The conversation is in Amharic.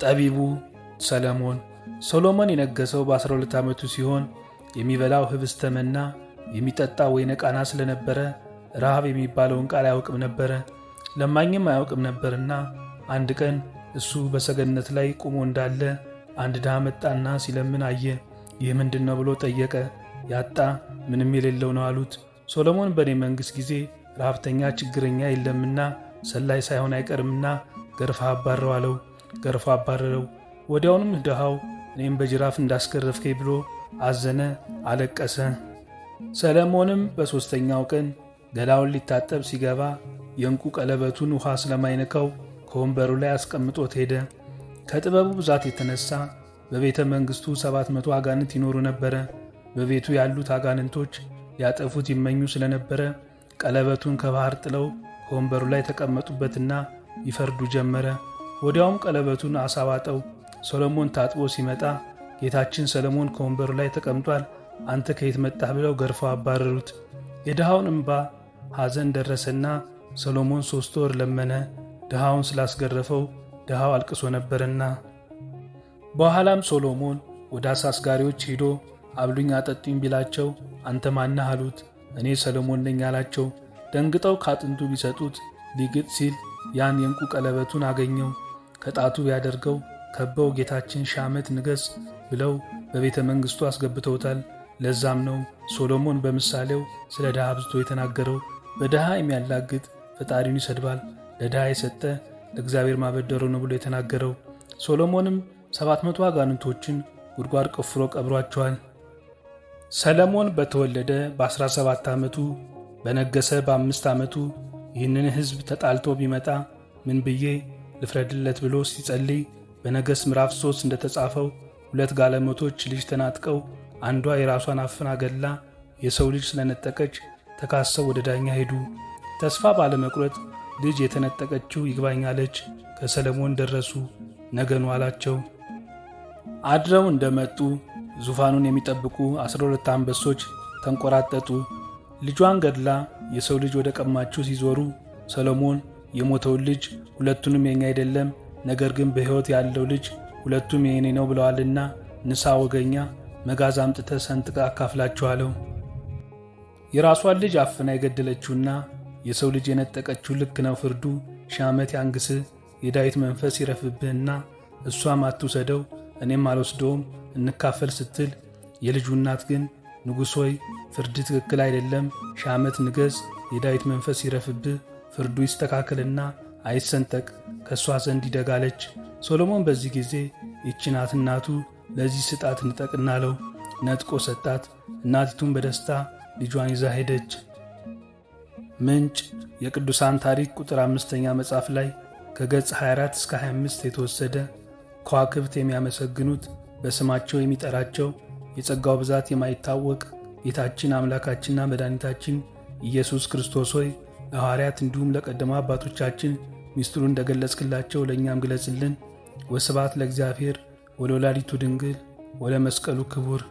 ጠቢቡ ሰለሞን። ሰሎሞን የነገሰው በ12 ዓመቱ ሲሆን የሚበላው ኅብስተ መና የሚጠጣ ወይነ ቃና ስለነበረ ረሃብ የሚባለውን ቃል አያውቅም ነበረ፣ ለማኝም አያውቅም ነበርና አንድ ቀን እሱ በሰገነት ላይ ቆሞ እንዳለ አንድ ድሃ መጣና ሲለምን አየ። ይህ ምንድን ነው ብሎ ጠየቀ። ያጣ ምንም የሌለው ነው አሉት። ሶሎሞን በእኔ መንግሥት ጊዜ ረሃብተኛ ችግረኛ የለምና ሰላይ ሳይሆን አይቀርምና ገርፋ አባረው አለው። ገርፋ አባረረው። ወዲያውንም ድሃው እኔም በጅራፍ እንዳስገረፍከኝ ብሎ አዘነ፣ አለቀሰ። ሰለሞንም በሦስተኛው ቀን ገላውን ሊታጠብ ሲገባ የዕንቁ ቀለበቱን ውሃ ስለማይነካው ከወንበሩ ላይ አስቀምጦት ሄደ። ከጥበቡ ብዛት የተነሳ በቤተ መንግሥቱ 700 አጋንንት ይኖሩ ነበረ። በቤቱ ያሉት አጋንንቶች ሊያጠፉት ይመኙ ስለነበረ ቀለበቱን ከባሕር ጥለው ከወንበሩ ላይ ተቀመጡበትና ይፈርዱ ጀመረ። ወዲያውም ቀለበቱን አሳዋጠው። ሰሎሞን ታጥቦ ሲመጣ ጌታችን ሰሎሞን ከወንበሩ ላይ ተቀምጧል፣ አንተ ከየት መጣህ ብለው ገርፈው አባረሩት። የድሃውን እምባ ሐዘን ደረሰና ሰሎሞን 3 ወር ለመነ፣ ድሃውን ስላስገረፈው ድሃው አልቅሶ ነበርና። በኋላም ሶሎሞን ወደ አሳስጋሪዎች ሄዶ አብሉኝ አጠጡኝ ቢላቸው አንተ ማነህ አሉት። እኔ ሰሎሞን ነኝ አላቸው። ደንግጠው ካጥንቱ ቢሰጡት ሊግጥ ሲል ያን የዕንቁ ቀለበቱን አገኘው። ከጣቱ ቢያደርገው ከበው ጌታችን ሺህ ዓመት ንገሥ ብለው በቤተ መንግሥቱ አስገብተውታል። ለዛም ነው ሶሎሞን በምሳሌው ስለ ድሃ አብዝቶ የተናገረው። በድሃ የሚያላግጥ ፈጣሪውን ይሰድባል፣ ለድሃ የሰጠ ለእግዚአብሔር ማበደሩ ነው ብሎ የተናገረው። ሶሎሞንም 700 አጋንንቶችን ጉድጓድ ቆፍሮ ቀብሯቸዋል። ሰለሞን በተወለደ በ17 ዓመቱ በነገሰ በ5 ዓመቱ ይህንን ሕዝብ ተጣልቶ ቢመጣ ምን ብዬ ልፍረድለት ብሎ ሲጸልይ በነገሥት ምዕራፍ 3 እንደተጻፈው 2 ጋለሞቶች ልጅ ተናጥቀው አንዷ የራሷን አፍና ገላ የሰው ልጅ ስለነጠቀች ተካሰው ወደ ዳኛ ሄዱ። ተስፋ ባለመቁረጥ ልጅ የተነጠቀችው ይግባኝ አለች። ከሰለሞን ደረሱ። ነገኑ አላቸው። አድረው እንደመጡ ዙፋኑን የሚጠብቁ 12 አንበሶች ተንቆራጠጡ። ልጇን ገድላ የሰው ልጅ ወደ ቀማችሁ ሲዞሩ ሰሎሞን የሞተውን ልጅ ሁለቱንም የኛ አይደለም፣ ነገር ግን በሕይወት ያለው ልጅ ሁለቱም የኔ ነው ብለዋልና ንሳ ወገኛ መጋዝ አምጥተ ሰንጥቀ አካፍላቸው አለው። የራሷን ልጅ አፍና የገደለችውና የሰው ልጅ የነጠቀችው ልክ ነው ፍርዱ፣ 1000 ዓመት ያንግስህ፣ የዳዊት መንፈስ ይረፍብህና እሷም አትውሰደው እኔም አልወስደውም እንካፈል ስትል፣ የልጁ እናት ግን ንጉሥ ሆይ ፍርድ ትክክል አይደለም፣ 1000 ዓመት ንገሥ፣ የዳዊት መንፈስ ይረፍብህ፣ ፍርዱ ይስተካከልና አይሰንጠቅ፣ ከእሷ ዘንድ ይደጋለች። ሶሎሞን በዚህ ጊዜ ይህች ናት እናቱ፣ ለዚህ ስጣት ንጠቅና አለው። ነጥቆ ሰጣት። እናቲቱን በደስታ ልጇን ይዛ ሄደች። ምንጭ የቅዱሳን ታሪክ ቁጥር 5ኛ መጽሐፍ ላይ ከገጽ 24 እስከ 25 የተወሰደ። ከዋክብት የሚያመሰግኑት በስማቸው የሚጠራቸው የጸጋው ብዛት የማይታወቅ ጌታችን አምላካችንና መድኃኒታችን ኢየሱስ ክርስቶስ ሆይ ለሐዋርያት እንዲሁም ለቀደሙ አባቶቻችን ሚስጥሩን እንደገለጽክላቸው ለእኛም ግለጽልን። ወስብሐት ለእግዚአብሔር ወለወላዲቱ ድንግል ወለመስቀሉ ክቡር